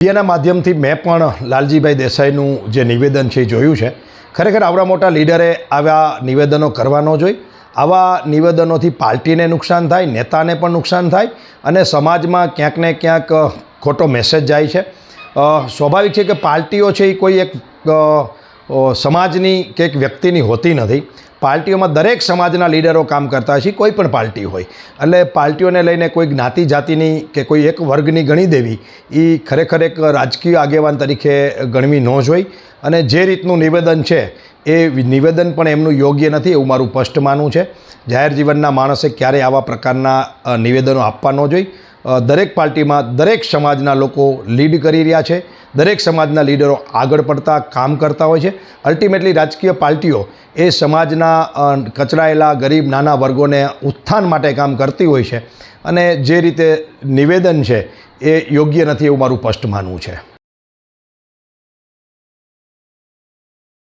મીડિયાના માધ્યમથી મેં પણ લાલજીભાઈ દેસાઈનું જે નિવેદન છે એ જોયું છે. ખરેખર આવડા મોટા લીડરે આવા નિવેદનો કરવા ન જોઈએ. આવા નિવેદનોથી પાર્ટીને નુકસાન થાય, નેતાને પણ નુકસાન થાય અને સમાજમાં ક્યાંક ને ક્યાંક ખોટો મેસેજ જાય છે. સ્વાભાવિક છે કે પાર્ટીઓ છે એ કોઈ એક સમાજની કે એક વ્યક્તિની હોતી નથી. પાર્ટીઓમાં દરેક સમાજના લીડરો કામ કરતા હોય છે, કોઈ પણ પાર્ટી હોય. એટલે પાર્ટીઓને લઈને કોઈ જ્ઞાતિ જાતિની કે કોઈ એક વર્ગની ગણી દેવી એ ખરેખર એક રાજકીય આગેવાન તરીકે ગણવી ન જોઈએ. અને જે રીતનું નિવેદન છે એ નિવેદન પણ એમનું યોગ્ય નથી એવું મારું સ્પષ્ટ માનવું છે. જાહેર જીવનના માણસે ક્યારેય આવા પ્રકારના નિવેદનો આપવા ન જોઈએ. દરેક પાર્ટીમાં દરેક સમાજના લોકો લીડ કરી રહ્યા છે. દરેક સમાજના લીડરો આગળ પડતા કામ કરતા હોય છે. અલ્ટિમેટલી રાજકીય પાર્ટીઓ એ સમાજના કચડાયેલા ગરીબ નાના વર્ગોને ઉત્થાન માટે કામ કરતી હોય છે. અને જે રીતે નિવેદન છે એ યોગ્ય નથી એવું મારું સ્પષ્ટ માનવું છે.